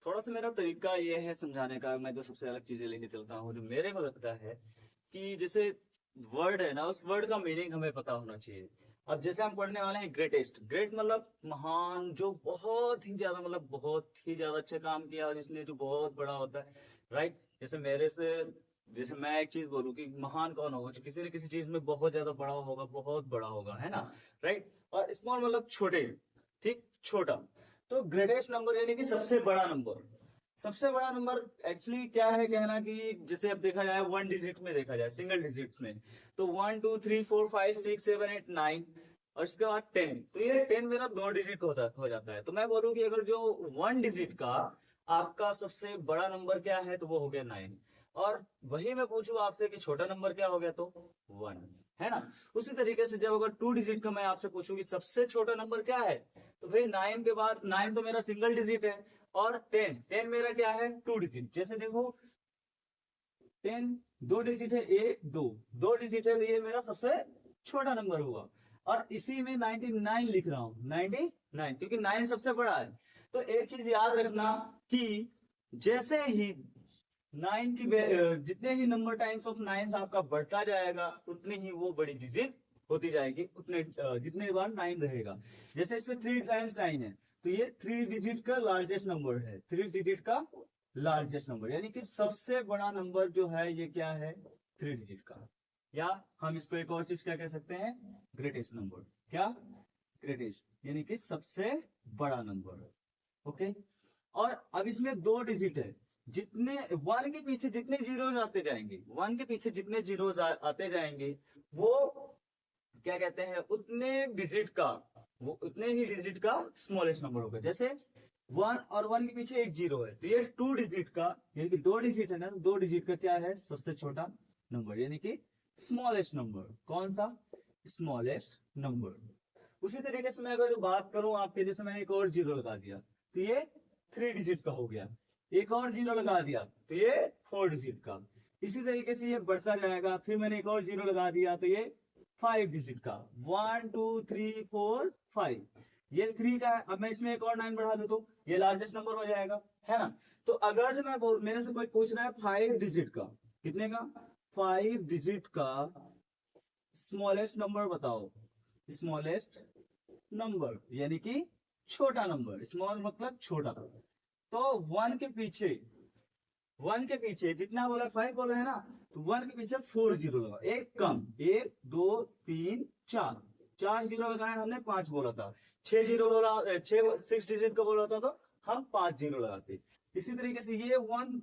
थोड़ा सा मेरा तरीका ये है समझाने का, मैं जो सबसे अलग चीजें लेके चलता हूँ, जो मेरे को लगता है कि जैसे वर्ड है ना, उस वर्ड का मीनिंग हमें पता होना चाहिए। अब जैसे हम पढ़ने वाले हैं ग्रेटेस्ट, ग्रेट मतलब महान, जो बहुत ही ज्यादा, मतलब बहुत ही ज्यादा अच्छा काम किया और जिसने, जो बहुत बड़ा होता है, राइट। जैसे मेरे से, जैसे मैं एक चीज बोलूँ कि महान कौन होगा, जो किसी न किसी चीज में बहुत ज्यादा बड़ा होगा, बहुत बड़ा होगा, है ना, राइट। और स्मॉल मतलब छोटे, ठीक, छोटा। तो ग्रेटेस्ट नंबर यानी कि सबसे बड़ा नंबर। सबसे बड़ा नंबर एक्चुअली क्या है कहना कि जैसे अब देखा जाए वन डिजिट में, देखा जाए सिंगल डिजिट्स में, तो 1 2 3 4 5 6 7 8 9, और इसके बाद 10, तो ये 10 मेरा दो डिजिट हो जाता है। तो मैं बोलूँ कि अगर जो वन डिजिट का आपका सबसे बड़ा नंबर क्या है, तो वो हो गया 9। और वही मैं पूछूं आपसे कि छोटा नंबर क्या हो गया, तो 1, है ना। उसी तरीके से जब अगर टू डिजिट का मैं आपसे पूछूं कि सबसे छोटा नंबर क्या है, तो भाई 9 के बाद, 9 तो मेरा सिंगल डिजिट है, और 10, 10 मेरा क्या है, टू डिजिट। जैसे देखो 10 दो डिजिट है, एक दो, दो डिजिट है, तो ये मेरा सबसे छोटा नंबर हुआ। और इसी में 99 लिख रहा हूं, 99, क्योंकि 9 सबसे बड़ा है। तो एक चीज याद रखना कि जैसे ही जितने ही नंबर टाइम्स ऑफ नाइन्स आपका बढ़ता जाएगा, उतनी ही वो बड़ी डिजिट होती जाएगी, उतने जितने बार 9 रहेगा। जैसे इसमें 3 टाइम्स 9 है, तो ये 3 डिजिट का लार्जेस्ट नंबर है, 3 डिजिट का लार्जेस्ट नंबर, यानी कि सबसे बड़ा नंबर जो है ये क्या है, 3 डिजिट का। या हम इसको एक और चीज क्या कह सकते हैं, ग्रेटेस्ट नंबर। क्या, ग्रेटेस्ट यानी कि सबसे बड़ा नंबर। ओके। और अब इसमें दो डिजिट है, जितने वन के पीछे जितने जीरोज आते जाएंगे, वन के पीछे जितने जीरोज आते जाएंगे, वो क्या कहते हैं, उतने डिजिट का, वो उतने ही डिजिट का स्मॉलेस्ट नंबर होगा। जैसे वन और वन के पीछे एक जीरो है, तो ये टू डिजिट का, यानी कि दो डिजिट है ना, तो दो डिजिट का क्या है, सबसे छोटा नंबर, यानी कि स्मॉलेस्ट नंबर। कौन सा, स्मॉलेस्ट नंबर। उसी तरीके से मैं अगर जो बात करूं आपके, जैसे मैंने एक और जीरो लगा दिया, तो ये 3 डिजिट का हो गया। एक और जीरो लगा दिया, तो ये 4 डिजिट का। इसी तरीके से ये बढ़ता जाएगा, फिर मैंने एक और जीरो लगा दिया, तो ये 5 डिजिट का। 1 2 3 4 5, ये 3 का है। अब मैं इसमें एक और 9 बढ़ा दूं, तो ये लार्जेस्ट नंबर हो जाएगा, है ना। तो अगर जो मैं मेरे से कोई पूछ रहा है 5 डिजिट का, कितने का, 5 डिजिट का स्मॉलेस्ट नंबर बताओ, स्मॉलेस्ट नंबर यानी कि छोटा नंबर, स्मॉल मतलब छोटा। तो वन के पीछे जितना बोला, 5 बोला है ना, तो वन के पीछे 4 जीरो लगा, एक कम, 1 2 3 4, 4 जीरो लगाए हमने, 5 बोला था। 6 जीरो बोला, 6 डिजिट का बोला था, तो हम 5 जीरो लगाते। इसी तरीके से ये वन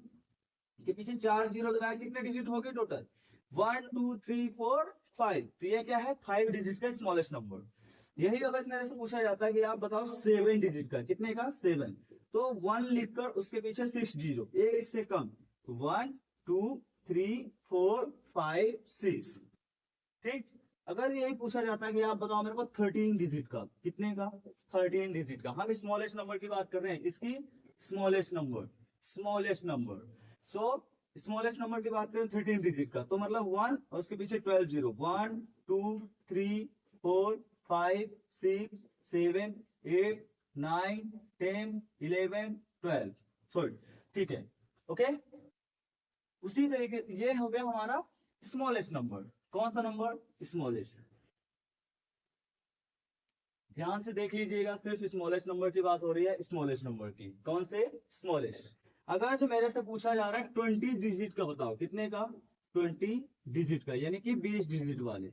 के पीछे 4 जीरो लगाए, कितने डिजिट हो गए टोटल, 1 2 3 4 5, तो ये क्या है, 5 डिजिट का स्मॉलेस्ट नंबर। यही अगर मेरे से पूछा जाता है कि आप बताओ 7 डिजिट का, कितने का, 7, तो 1 लिखकर उसके पीछे 6 जीरो, एक इससे कम, 1 2 3 4 5 6, ठीक। अगर यही पूछा जाता है कि आप बताओ मेरे को 13 डिजिट का, कितने का, 13 डिजिट का, हम स्मॉलेस्ट नंबर की बात कर रहे हैं, इसकी स्मॉलेस्ट नंबर, स्मॉलेस्ट नंबर। सो स्मॉलेस्ट नंबर की बात करें 13 डिजिट का, तो मतलब 1 और उसके पीछे 12 जीरो, 1 2 3 4 5 6 7 8 9 10 11 12, सॉरी, ठीक है, ओके। उसी तरीके ये हो गया हमारा स्मॉलेस्ट नंबर। कौन सा नंबर, स्मॉलेस्ट। ध्यान से देख लीजिएगा, सिर्फ स्मॉलेस्ट नंबर की बात हो रही है, स्मॉलेस्ट नंबर की, कौन से, स्मॉलेस्ट। अगर जो मेरे से पूछा जा रहा है 20 डिजिट का बताओ, कितने का, 20 डिजिट का, यानी कि 20 डिजिट वाले,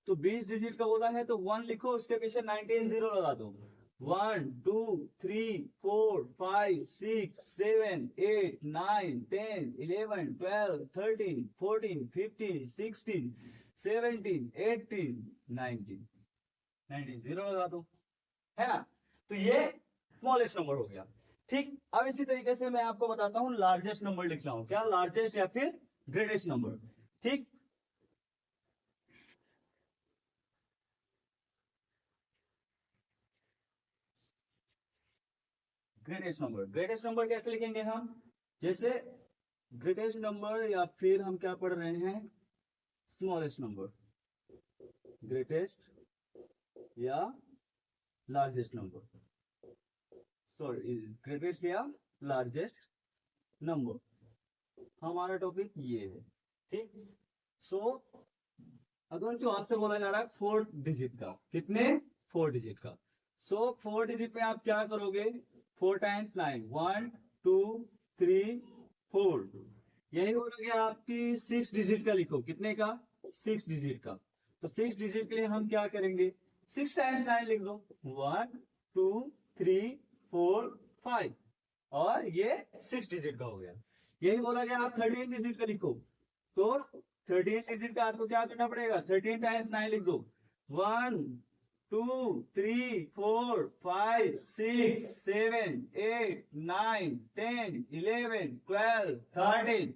तो 20 डिजिट का बोला है, तो 1 लिखो, उसके पीछे 19 जीरो लगा दो। 1 2 3 4 5 6 7 8 9 10 11 12 13 14 15 16 17 18 19 जीरो लगा दो, है ना। तो ये स्मॉलेस्ट नंबर हो गया, ठीक। अब इसी तरीके से मैं आपको बताता हूं लार्जेस्ट नंबर लिखना हूं, क्या, लार्जेस्ट या फिर ग्रेटेस्ट नंबर, ठीक। ग्रेटेस्ट नंबर कैसे लिखेंगे हम, जैसे ग्रेटेस्ट नंबर, या फिर हम क्या पढ़ रहे हैं, स्मॉलेस्ट नंबर, ग्रेटेस्ट या लार्जेस्ट नंबर, सॉरी ग्रेटेस्ट या लार्जेस्ट नंबर, हमारा टॉपिक ये है। ठीक, सो अगर जो आपसे बोला जा रहा है 4 डिजिट का, कितने 4 डिजिट का, सो 4 डिजिट में आप क्या करोगे, 4 टाइम्स 9, 1 2 3 4, यही हो गया आपकी 6 डिजिट का, लिखो कितने का, 6 डिजिट का। तो 6 डिजिट के लिए हम क्या करेंगे, 6 टाइम्स 9 लिख दो, 1 2 3 4 5, और ये 6 डिजिट का हो गया। यही बोला गया आप 13 डिजिट का लिखो, तो 13 डिजिट का आपको क्या करना पड़ेगा, 13 टाइम्स 9 लिख दो, 1 2 3 4 5 6 7 8 9 10 11 12 13।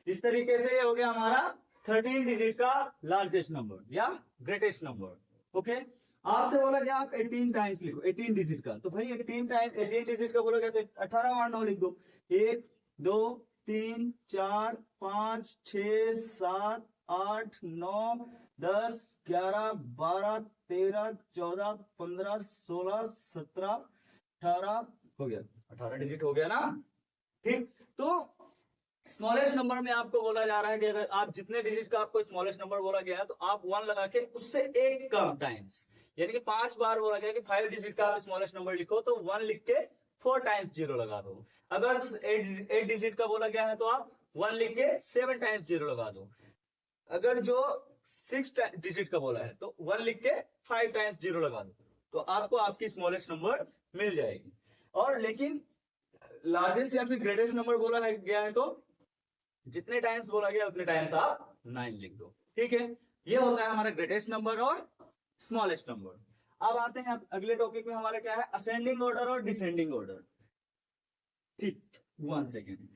इस तरीके से हो गया हमारा 13 डिजिट का लार्जेस्ट नंबर या ग्रेटेस्ट नंबर। ओके, आपसे बोला गया आप 18 टाइम्स लिखो, 18 डिजिट का, तो भाई 18 डिजिट का बोला गया तो 18 और 9 लिख दो, 1 2 3 4 5 6 7 8 9 10 11 12 13 14 15 16 17 18 हो गया, 18 डिजिट हो गया ना। ठीक, तो स्मॉलेस्ट नंबर में आपको बोला जा रहा है कि अगर आप जितने डिजिट का आपको स्मॉलेस्ट नंबर बोला गया है तो आप 1 लगा के उससे एक कम टाइम्स, यानी कि 5 बार बोला गया कि 5 डिजिट का आप स्मॉलेस्ट नंबर लिखो तो 1 लिख के 4 टाइम्स 0 लगा दो। अगर 8 डिजिट का बोला गया है तो आप 1 लिख के 7 टाइम्स 0 लगा दो। अगर जो 6 डिजिट का बोला है तो 1 लिख के 5 टाइम्स 0 लगा दो, तो आपको आपकी स्मॉलेस्ट नंबर मिल जाएगी। और लेकिन लार्जेस्ट या फिर ग्रेटेस्ट नंबर बोला गया है तो जितने टाइम्स बोला गया उतने टाइम्स आप 9 लिख दो। ठीक है, ये होता है हमारा ग्रेटेस्ट नंबर और स्मॉलेस्ट नंबर। अब आते हैं अगले टॉपिक में, हमारा क्या है, असेंडिंग ऑर्डर और डिसेंडिंग ऑर्डर। ठीक, 1 सेकेंड।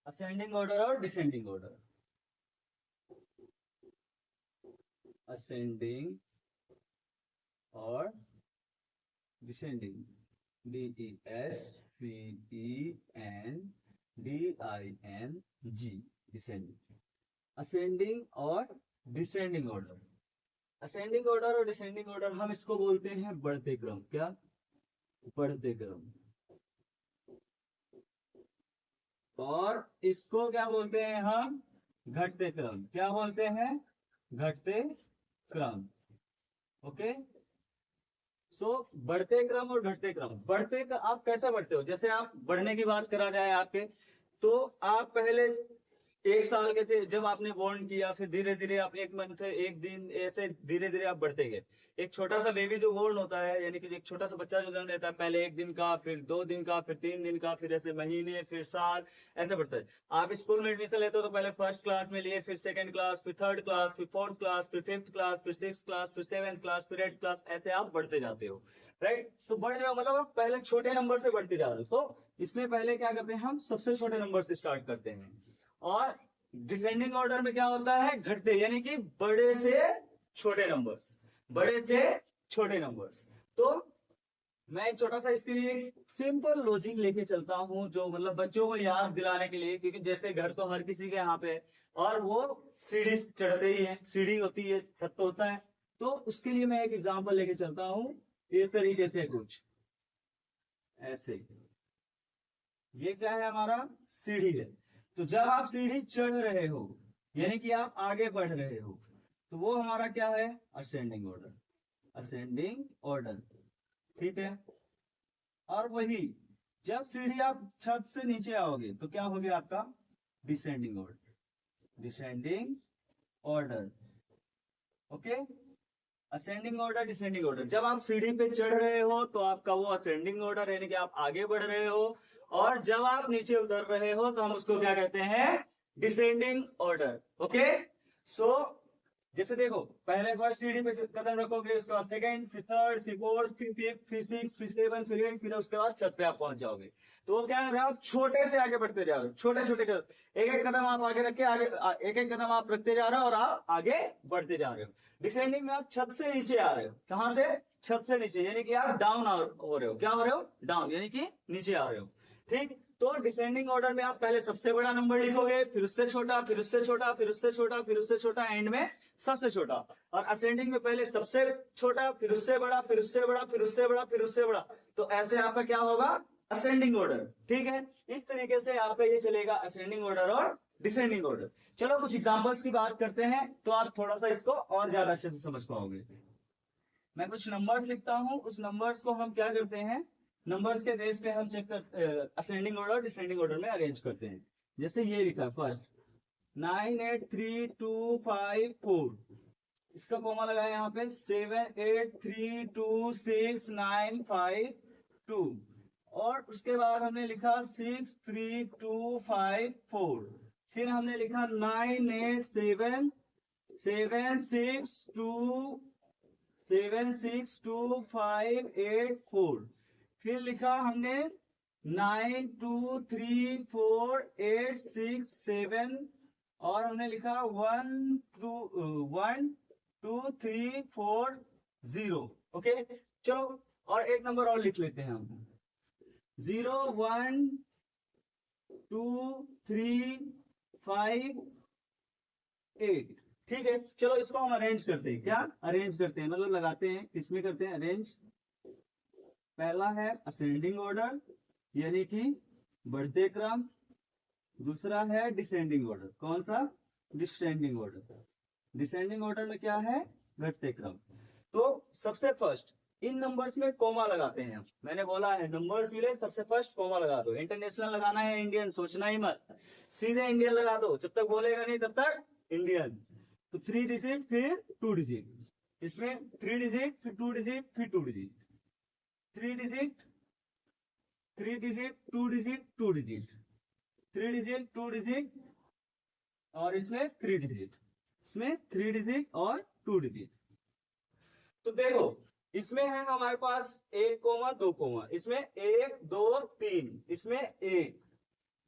असेंडिंग ऑर्डर और डिसेंडिंग ऑर्डर। असेंडिंग और डिसेंडिंग, DESCENDING, डिसेंडिंग। असेंडिंग और डिसेंडिंग ऑर्डर, असेंडिंग ऑर्डर और डिसेंडिंग ऑर्डर हम इसको बोलते हैं बढ़ते क्रम। क्या, बढ़ते क्रम। और इसको क्या बोलते हैं हम, घटते क्रम। क्या बोलते हैं, घटते क्रम। ओके, सो बढ़ते क्रम और घटते क्रम। आप कैसा बढ़ते हो, जैसे आप बढ़ने की बात करा जाए आपके, तो आप पहले 1 साल के थे जब आपने बॉर्न किया, फिर धीरे धीरे आप 1 मंथ 1 दिन ऐसे धीरे धीरे आप बढ़ते गए। एक छोटा सा बेबी जो बॉर्न होता है, यानी कि एक छोटा सा बच्चा जो जन्म लेता है, पहले 1 दिन का, फिर 2 दिन का, फिर 3 दिन का, फिर ऐसे महीने, फिर साल, ऐसे बढ़ता है। आप स्कूल में एडमिशन लेते हो तो पहले 1st क्लास में लिए, फिर 2nd क्लास, फिर 3rd क्लास, फिर 4th क्लास, फिर 5th क्लास, फिर 6th क्लास, फिर 7th क्लास, फिर 8th क्लास, ऐसे आप बढ़ते जाते हो। राइट, तो बढ़ जाओ मतलब आप पहले छोटे नंबर से बढ़ते जा रहे हो। तो इसमें पहले क्या करते हैं, हम सबसे छोटे नंबर से स्टार्ट करते हैं। और डिसेंडिंग ऑर्डर में क्या होता है, घटते, यानी कि बड़े से छोटे नंबर्स, बड़े से छोटे नंबर्स। तो मैं एक छोटा सा इसके लिए सिंपल लॉजिक लेके चलता हूं, जो मतलब बच्चों को याद दिलाने के लिए, क्योंकि जैसे घर तो हर किसी के यहाँ पे है और वो सीढ़ी चढ़ते ही है, सीढ़ी होती है, छत तो होता है। तो उसके लिए मैं एक एग्जांपल लेके चलता हूं, इस तरीके से कुछ ऐसे। ये क्या है, हमारा सीढ़ी है। तो जब आप सीढ़ी चढ़ रहे हो, यानी कि आप आगे बढ़ रहे हो, तो वो हमारा क्या है, असेंडिंग ऑर्डर, असेंडिंग ऑर्डर। ठीक है, और वही जब सीढ़ी आप छत से नीचे आओगे तो क्या हो गया आपका, descending order, descending order. Okay, ascending order, descending order. जब आप सीढ़ी पे चढ़ रहे हो तो आपका वो असेंडिंग ऑर्डर, यानी कि आप आगे बढ़ रहे हो। और जब आप नीचे उतर रहे हो तो हम उसको क्या कहते हैं, डिसेंडिंग ऑर्डर। ओके, सो जैसे देखो, पहले फर्स्ट सीढ़ी पे कदम रखोगे, उसके बाद 2nd, फिर 3rd, फिर 4th, फिर 5th, फिर 6th, फिर 7th, फिर 8th, फिर उसके बाद छत पे आप पहुंच जाओगे। तो वो क्या है, आप छोटे से आगे बढ़ते जा रहे हो, छोटे छोटे कदम, एक एक कदम आप आगे रख के आगे, एक एक कदम आप रखते जा रहे हो और आप आगे बढ़ते जा रहे हो। डिसेंडिंग में आप छत से नीचे आ रहे हो, कहां से, छत से नीचे, यानी कि आप डाउन हो रहे हो। क्या हो रहे हो, डाउन, यानी कि नीचे आ रहे हो। ठीक, तो डिसेंडिंग ऑर्डर में आप पहले सबसे बड़ा नंबर लिखोगे, फिर उससे छोटा, फिर उससे छोटा, फिर उससे छोटा, फिर उससे छोटा, एंड में सबसे छोटा। और असेंडिंग में पहले सबसे छोटा, फिर उससे बड़ा, फिर उससे बड़ा, फिर उससे बड़ा, फिर उससे बड़ा। तो ऐसे आपका क्या होगा, असेंडिंग ऑर्डर। ठीक है, इस तरीके से आपका ये चलेगा असेंडिंग ऑर्डर और डिसेंडिंग ऑर्डर। चलो कुछ एग्जांपल्स की बात करते हैं, तो आप थोड़ा सा इसको और ज्यादा अच्छे से समझ पाओगे। मैं कुछ नंबर्स लिखता हूं, उस नंबर्स को हम क्या करते हैं, नंबर्स के बेस पे हम चेक कर असेंडिंग ऑर्डर डिसेंडिंग ऑर्डर में अरेंज करते हैं। जैसे ये लिखा फर्स्ट 98325 इसका कॉमा लगाया यहाँ पे 7832695 और उसके बाद हमने लिखा 63254, फिर हमने लिखा 987762584, फिर लिखा हमने 923486 और हमने लिखा 12340। ओके, चलो और एक नंबर और लिख लेते हैं हम 01235 ठीक है, चलो इसको हम अरेंज करते हैं। क्या अरेंज करते हैं, मतलब लगाते हैं, किसमें करते हैं अरेंज। पहला है असेंडिंग ऑर्डर यानी कि बढ़ते क्रम, दूसरा है डिसेंडिंग ऑर्डर। कौन सा, डिसेंडिंग ऑर्डर। डिसेंडिंग ऑर्डर में क्या है, घटते क्रम। तो सबसे फर्स्ट इन नंबर्स में कोमा लगाते हैं। मैंने बोला है नंबर्स मिले सबसे फर्स्ट कोमा लगा दो। इंटरनेशनल लगाना है इंडियन, सोचना ही मत, सीधे इंडियन लगा दो, जब तक बोलेगा नहीं तब तक इंडियन। तो 3 डिजिट फिर 2 डिजिट, इसमें 3 डिजिट फिर 2 डिजिट फिर 2 digit, 3 digit 3 digit 2 digit 2 digit, 3 digit 2 digit और इसमें 3 डिजिट, इसमें 3 डिजिट और 2 डिजिट। तो देखो इसमें है हमारे पास 1 कोमा 2 कोमा, इसमें 1 2 3, इसमें 1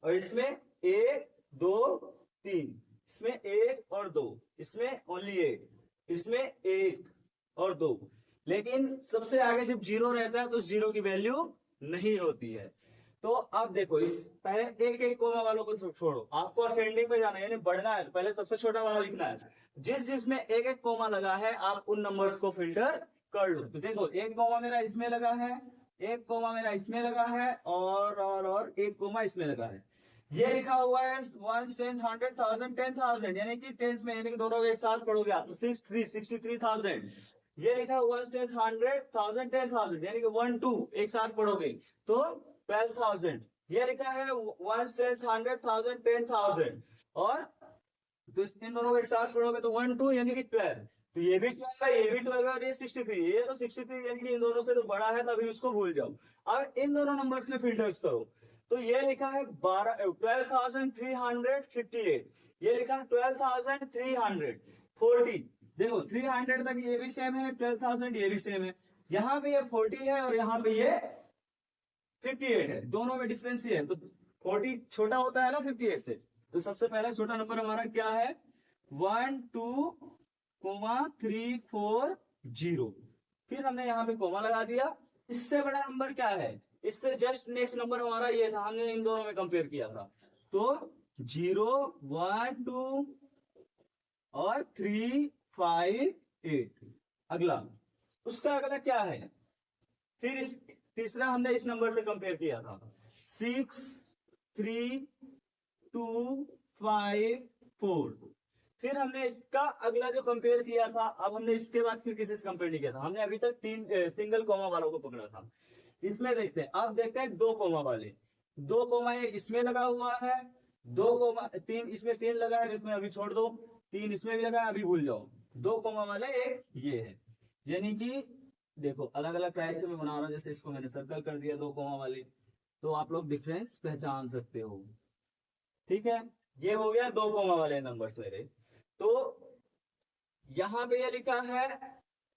और इसमें 1 2 3, इसमें 1 और 2, इसमें ओनली 1, इसमें 1 और 2। लेकिन सबसे आगे जब जीरो रहता है तो जीरो की वैल्यू नहीं होती है। तो अब देखो इस पहले एक एक कोमा वालों को छोड़ो, आपको असेंडिंग में जाना है यानी बढ़ना है, तो पहले सबसे छोटा वाला लिखना है। जिसमें एक एक कोमा लगा है आप उन नंबर्स को फिल्टर कर लो। तो देखो एक कोमा मेरा इसमें लगा है, एक कोमा मेरा इसमें लगा है और एक कोमा इसमें लगा है। ये लिखा हुआ है 1 10 100 1000 10,000 यानी कि टेंस में, यानी कि दोनों के एक साथ पढ़ोगे आप तो 63,000। ये लिखा 1 10 100 1000 10,000 यानी कि 1 2 एक साथ पढ़ोगे तो 12,000। ये लिखा है 1 10 100 1000 10,000 और तो इन दोनों को एक साथ पढ़ोगे तो 1 2 यानी कि 12। तो ये भी 12 है, ये भी 12 है और ये 63, ये तो 63 यानी कि इन दोनों से तो बड़ा है, तभी उसको भूल जाओ। अब इन दोनों नंबर्स में फिल्टर्स करो। तो ये लिखा है 12,358, ये लिखा है 12,340। देखो 300 तक ये भी सेम है, 12,000 ये भी सेम है, यहाँ पे ये 40 है और यहाँ पे ये 58 है, दोनों में डिफरेंस ही है। तो 40 छोटा होता है ना 58 से, तो सबसे पहला छोटा नंबर हमारा क्या है 1 2 3 4 0। फिर हमने यहाँ पे कोमा लगा दिया। इससे बड़ा नंबर क्या है, इससे जस्ट नेक्स्ट नंबर हमारा ये था, हमने इन दोनों में कंपेयर किया था। तो 0 1 2 और 3 5 8। अगला उसका अगला क्या है, फिर इस तीसरा हमने इस नंबर से कंपेयर किया था 6 3 2 5 4। फिर हमने इसका अगला जो कंपेयर किया था, अब हमने इसके बाद फिर किसी से कंपेयर नहीं किया था, हमने अभी तक 3 सिंगल कोमा वालों को पकड़ा था। इसमें देखते हैं, अब देखते हैं 2 कोमा वाले। 2 कोमा एक इसमें लगा हुआ है, 2 कोमा 3 इसमें 3 लगा है, इसमें अभी छोड़ दो, 3 इसमें भी लगा है, अभी भूल जाओ। 2 कोमा वाले एक ये है, यानी कि देखो अलग अलग टाइप से मैं बना रहा हूं, जैसे इसको मैंने सर्कल कर दिया 2 कोमा वाले, तो आप लोग डिफरेंस पहचान सकते हो। ठीक है, ये हो गया 2 कोमा वाले नंबर्स मेरे। तो यहां पे ये लिखा है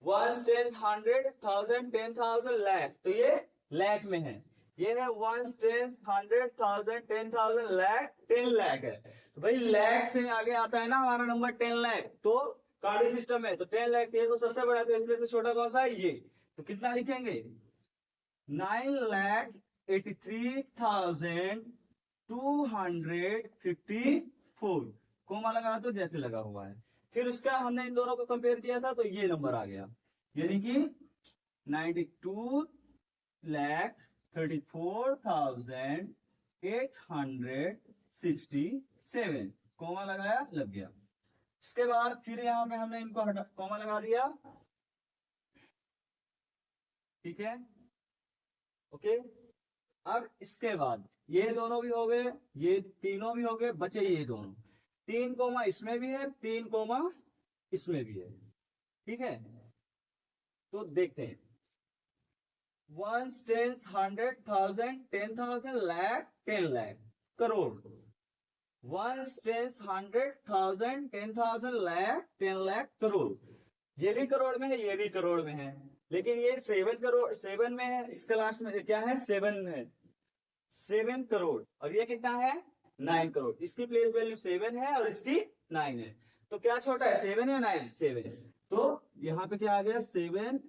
1 10 100 1000 10,000 लाख, तो ये लाख में है। ये है 1 10 100 1000 10,000 लाख, 10 लाख है। तो भाई लाख से आगे आता है ना हमारा नंबर 10 लाख, तो कार्डिक सिस्टम है तो 10 लाख तो सबसे बड़ा, तो इसमें से छोटा कौन सा है ये, तो कितना लिखेंगे 9,83,000 254, कोमा लगा तो जैसे लगा हुआ है। फिर उसका हमने इन दोनों को कंपेयर किया था तो ये नंबर आ गया, यानी कि 92,34,867, कोमा लगाया, लग गया। उसके बाद फिर यहाँ पे हमने इनको कोमा लगा दिया, ठीक है, ओके। अब इसके बाद ये दोनों भी हो गए, ये तीनों भी हो गए, बचे ये दोनों, 3 कोमा इसमें भी है, 3 कोमा इसमें भी है, ठीक है। तो देखते हैं, 1, 10, 100, 1000, 10,000, लाख, 10 लाख, करोड़। 1, 10, 100, 1000, 10,000, लाख, 10 लाख, करोड़। ये भी करोड़ में है, ये भी करोड़ में है, लेकिन ये 7 करोड़ 7 में है, इसके लास्ट में क्या है, 7 है, 7 करोड़। और ये कितना है, 9 करोड़। इसकी प्लेस वैल्यू 7 है और इसकी 9 है, तो क्या छोटा है, 7 या 9, 7। तो यहाँ पे क्या आ गया, 7,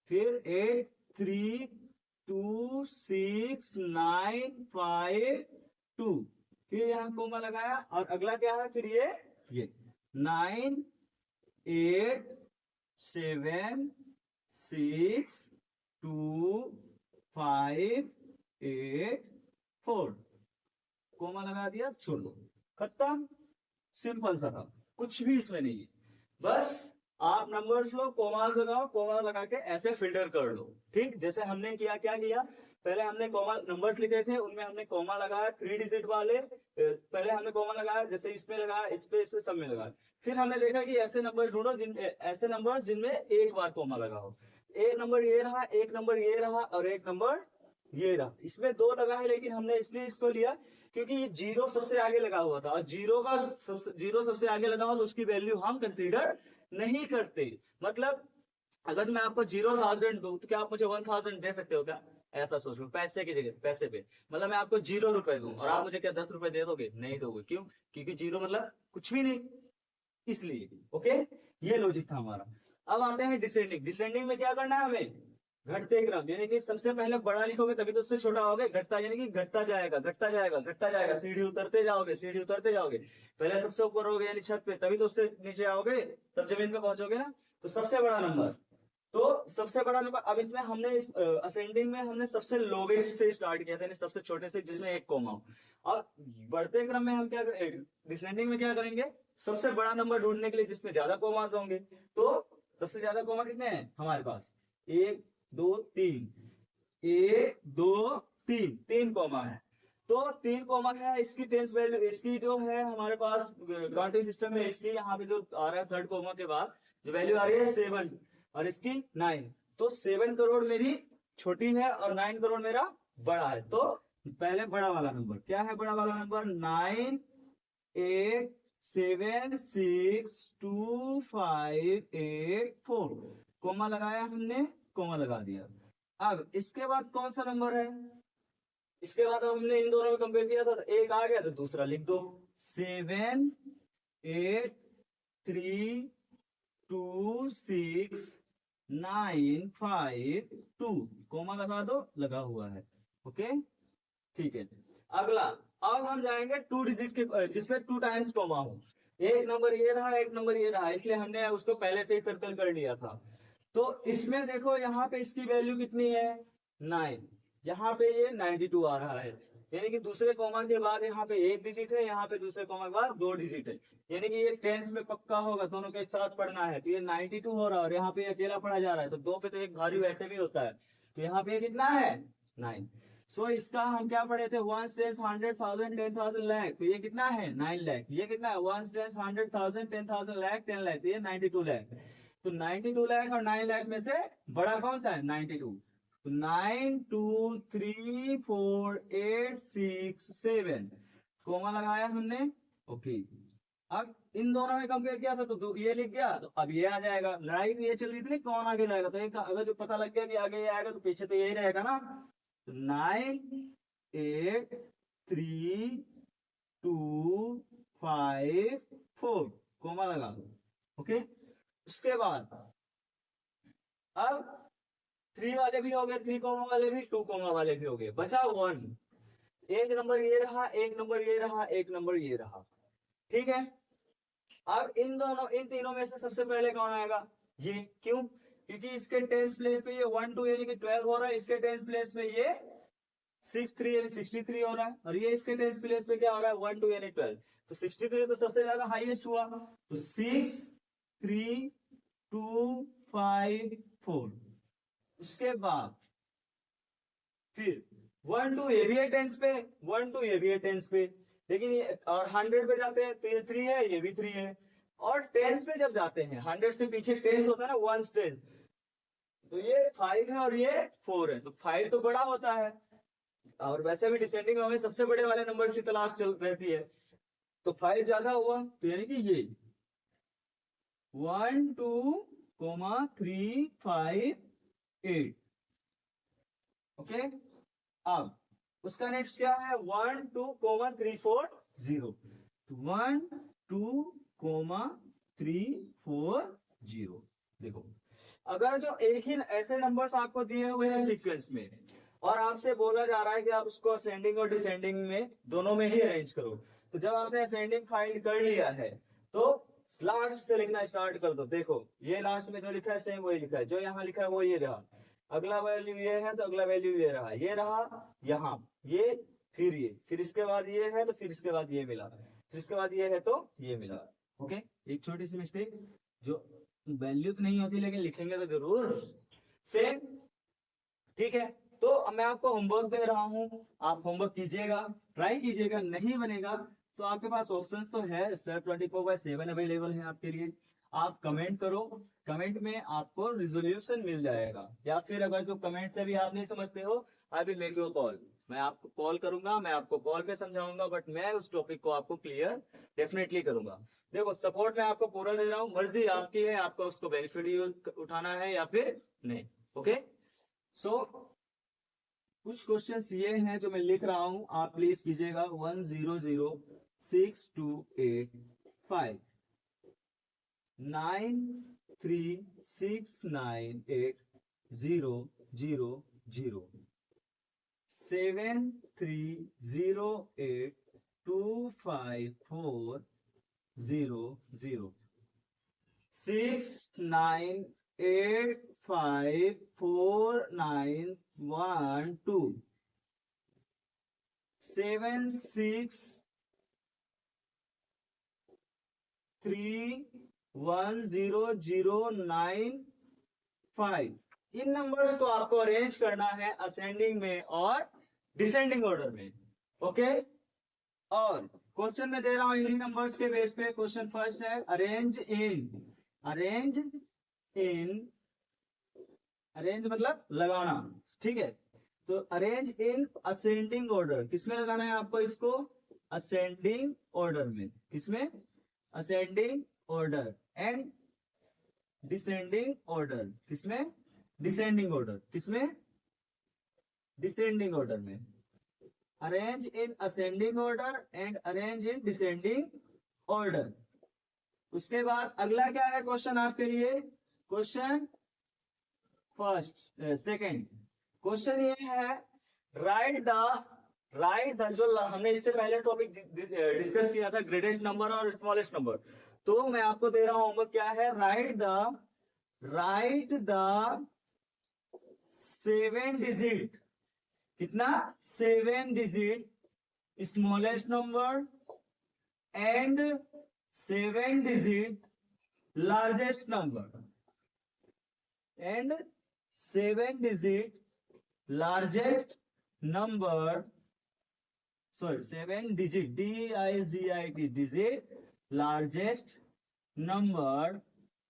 फिर 8, 3, 2, 6, 9, 5, 2, फिर यहाँ कोमा लगाया, और अगला क्या है, फिर ये 9, 8, 7, 6, 2, 5, 8, 4, कोमा लगा दिया, छोड़ दो, खत्म। सिंपल सा था, कुछ भी इसमें नहीं है, बस आप नंबर्स लो, कोमास लगाओ, कोमा लगा के ऐसे फिल्टर कर लो, ठीक। जैसे हमने किया, क्या किया, पहले हमने कोमा नंबर्स लिखे थे, उनमें हमने कोमा लगाया, 3 डिजिट वाले, पहले हमने कोमा लगाया, जैसे इसमें लगाया, इस पे सब में लगाया। फिर हमने देखा कि ऐसे नंबर ढूंढो ऐसे नंबर जिनमें एक बार कोमा लगा हो। एक नंबर ये रहा, एक नंबर ये रहा, और एक नंबर ये रहा। इसमें 2 लगा है, लेकिन हमने इसलिए इसको लिया क्योंकि ये 0 सबसे आगे लगा हुआ था, और 0 सबसे आगे लगा हुआ तो उसकी वैल्यू हम कंसीडर नहीं करते। मतलब अगर मैं आपको 0,000 दूं तो क्या आप मुझे 1,000 दे सकते हो क्या, ऐसा सोच लो, पैसे की जगह, पैसे पे, मतलब मैं आपको 0 रुपए दूं और आप मुझे क्या 10 रुपए दे दोगे, नहीं दोगे, क्यों, क्योंकि 0 मतलब कुछ भी नहीं, इसलिए, ओके। ये लॉजिक था हमारा। अब आते हैं डिसेंडिंग। डिसेंडिंग में क्या करना है हमें, घटते क्रम, यानी कि सबसे पहले बड़ा लिखोगे तभी तो उससे छोटा होगे, घटता, यानी कि घटता जाएगा, घटता जाएगा, घटता जाएगा, सीढ़ी उतरते जाओगे, सीढ़ी उतरते जाओगे, पहले सबसे ऊपर होगे यानी छत पे, तभी तो उससे नीचे आओगे, तब जमीन पे पहुंचोगे ना। तो सबसे बड़ा नंबर, तो सबसे बड़ा नंबर, अब इसमें हमने असेंडिंग में हमने सबसे लोवेस्ट से स्टार्ट किया था, यानी सबसे छोटे से, जिसमें एक कोमा हो। और बढ़ते क्रम में हम क्या डिसेंडिंग में क्या करेंगे, सबसे बड़ा नंबर ढूंढने के लिए जिसमें ज्यादा कोमास होंगे, तो सबसे ज्यादा कोमा कितने हैं हमारे पास, 1, 2, 3, 1, 2, 3, 3 कोमा है। तो 3 कोमा है, इसकी टेंस वैल्यू, इसकी जो है हमारे पास काउंटिंग सिस्टम में, इसकी यहाँ पे जो आ रहा है थर्ड कोमा के बाद जो वैल्यू आ रही है 7, और इसकी 9। तो 7 करोड़ मेरी छोटी है और 9 करोड़ मेरा बड़ा है। तो पहले बड़ा वाला नंबर क्या है, बड़ा वाला नंबर 9, 8, 7, 6, 2, 5, 8, 4, कोमा लगाया हमने, कोमा लगा दिया। अब इसके बाद कौन सा नंबर है, इसके बाद हमने इन दोनों में कंपेयर किया था, तो एक आ गया तो दूसरा लिख दो, 7, 8, 3, 2, 6, 9, 5, 2, कोमा लगा दो, लगा हुआ है, ओके, ठीक है। अगला, अब हम जाएंगे 2 डिजिट के, जिसमें 2 टाइम्स कोमा हो। एक नंबर ये रहा, एक नंबर ये रहा, इसलिए हमने उसको पहले से ही सर्कल कर लिया था। तो इसमें देखो, यहाँ पे इसकी वैल्यू कितनी है, 9, यहाँ पे ये 92 आ रहा है, यानी कि दूसरे कॉमा के बाद यहाँ पे 1 डिजिट है, यहाँ पे दूसरे कॉमा के बाद 2 डिजिट है, यानी कि ये टेंस में पक्का होगा, दोनों को एक साथ पढ़ना है। तो ये 92 हो रहा है और यहाँ पे अकेला पढ़ा जा रहा है, तो 2 पे तो एक भारी वैसे भी होता है, तो यहाँ पे कितना है, 9। सो इसका हम क्या पढ़े थे, 1, 10, 100, 1000, 10,000, लाख, तो ये कितना है, 9 लाख। ये कितना है, 1, 10, 100, 1000, 10,000, लाख, 10 लाख, तो ये 92 लाख। तो 92 लाख और 9 लाख में से बड़ा कौन सा है, 92। तो 9, 2, 3, 4, 8, 6, 7, कोमा लगाया हमने, ओके। अब इन दोनों में कंपेयर किया था तो ये लिख गया, तो अब ये आ जाएगा। लड़ाई तो ये चल रही थी ना कौन आगे जाएगा, तो एक अगर जो पता लग गया कि आगे ये आएगा तो पीछे तो यही रहेगा ना। तो 9, 8, 3, 2, 5, 4, कोमा लगा दो, ओके। उसके बाद अब 3 वाले भी हो गए, 3 कोमा वाले भी, 2 कोमा वाले भी हो गए, बचा 1। एक नंबर ये रहा, एक नंबर ये रहा, एक नंबर ये रहा, ठीक है। अब इन तीनों में से सबसे पहले कौन आएगा, ये, क्यों, क्योंकि इसके टेंस प्लेस पे ये 1 2 यानी कि 12 हो रहा है, इसके टेंस प्लेस पे ये 6 3 यानी 63 हो रहा है, और ये इसके टेंस प्लेस पे क्या हो रहा है 1 2 यानी 12, तो 63 तो सबसे ज्यादा हाईएस्ट हुआ, तो 6 3 2 5 4। उसके बाद फिर 1 2 ये भी है टेंस पे, 1 2 ये भी है टेंस पे, लेकिन ये और 100 पे जाते हैं तो ये 3 है, ये भी 3 है, और टेंस पे जब जाते हैं 100 से पीछे टेंस होता है ना, वन टेंस, तो ये 5 है और ये 4 है, तो 5 तो बड़ा होता है, और वैसे भी डिसेंडिंग में हमें सबसे बड़े वाले नंबर की तलाश चल रहती है, तो 5 ज्यादा हुआ, तो यानी कि ये 1 2 3 5 8, ओके। अब उसका नेक्स्ट क्या है 1 2 3 4 0, 1 2 3 4 0। देखो अगर जो एक ही ऐसे नंबर्स आपको दिए हुए हैं सीक्वेंस में, और आपसे बोला जा रहा है कि आप उसको असेंडिंग और डिसेंडिंग में दोनों में ही अरेंज करो, तो जब आपने असेंडिंग फाइंड कर लिया है तो लास्ट से लिखना स्टार्ट कर दो। देखो ये लास्ट में जो लिखा है सेम वही लिखा है, जो यहाँ लिखा है वो ये रहा, अगला वैल्यू ये है तो अगला वैल्यू ये रहा, ये रहा यहाँ, ये, फिर इसके बाद ये है तो फिर इसके बाद ये मिला, फिर इसके बाद ये है तो ये मिला, ओके। एक छोटी सी मिस्टेक, जो वैल्यू तो नहीं होती लेकिन लिखेंगे तो जरूर सेम, ठीक है। तो अब मैं आपको होमवर्क दे रहा हूँ, आप होमवर्क कीजिएगा, ट्राई कीजिएगा, नहीं बनेगा तो आपके पास ऑप्शंस तो है सर, 24/7 अवेलेबल है आपके लिए, आप कमेंट करो, कमेंट में आपको रिजोल्यूशन मिल जाएगा, या फिर अगर जो कमेंट से भी आप नहीं समझते हो, I will make you call, मैं आपको कॉल करूंगा, मैं आपको कॉल पे समझाऊंगा, बट मैं उस टॉपिक को आपको क्लियर डेफिनेटली करूंगा। देखो सपोर्ट मैं आपको पूरा दे रहा हूँ, मर्जी आपकी है, आपको उसको बेनिफिट उठाना है या फिर नहीं, ओके। सो कुछ क्वेश्चंस ये हैं जो मैं लिख रहा हूं, आप प्लीज कीजिएगा। 1 0 0 6 2 8 5 9 3 6 9 8 0 0 0 7 3 0 8 2 5 4 0 0 6 9 8 5 4 9 1 2 7 6 3 1 0 0 9 5। इन नंबर्स को आपको अरेंज करना है असेंडिंग में और डिसेंडिंग ऑर्डर में, ओके। और क्वेश्चन में दे रहा हूं इन नंबर्स के बेस पे, क्वेश्चन फर्स्ट है अरेंज मतलब लगाना, ठीक है। तो अरेंज इन असेंडिंग ऑर्डर, किसमें लगाना है आपको इसको, असेंडिंग ऑर्डर में, किसमें, ascending order, and descending order, किसमें, डिसेंडिंग ऑर्डर, किसमें, डिसेंडिंग ऑर्डर में। Arrange in ascending order and arrange in descending order. उसके बाद अगला क्या है क्वेश्चन आपके लिए, क्वेश्चन फर्स्ट सेकंड क्वेश्चन ये है राइट द जो हमने इससे पहले टॉपिक डिस्कस किया था ग्रेटेस्ट नंबर और स्मॉलेस्ट नंबर, तो मैं आपको दे रहा हूं होमवर्क क्या है, राइट द 7 डिजिट, कितना, 7 digit smallest number and 7 digit largest number, and 7 digit largest number, sorry 7 digit DIGIT digit largest number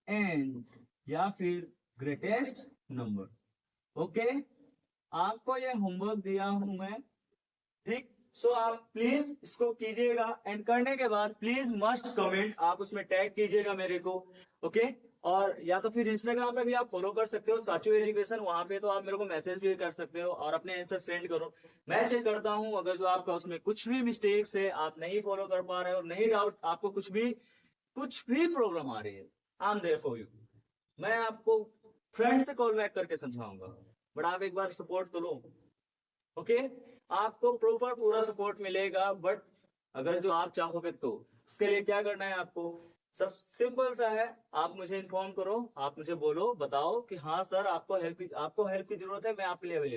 and या फिर ग्रेटेस्ट नंबर, ओके। आपको ये होमवर्क दिया हूं मैं, ठीक। सो आप प्लीज इसको कीजिएगा, एंड करने के बाद प्लीज मस्ट कमेंट, आप उसमें टैग कीजिएगा मेरे को, ओके। और या तो फिर इंस्टाग्राम पे भी आप फॉलो कर सकते हो साचू एजुकेशन, वहां पे तो आप मेरे को मैसेज भी कर सकते हो और अपने आंसर सेंड करो, मैं चेक करता हूं। अगर जो आपका उसमें कुछ भी मिस्टेक्स है, आप नहीं फॉलो कर पा रहे हो, नहीं डाउट, आपको कुछ भी प्रॉब्लम आ रही है, I am there for you, मैं आपको फ्रेंड से कॉल बैक करके समझाऊंगा, बट आप एक बार सपोर्ट तो लो, ओके। आपको प्रॉपर पूरा सपोर्ट मिलेगा। बट अगर जो आप चाहोगे तो उसके लिए क्या करना है आपको, सब सिंपल सा है, आप मुझे इन्फॉर्म करो, आप मुझे बोलो, बताओ कि हाँ सर आपको हेल्प की जरूरत है, मैं आपके लिए अवेलेबल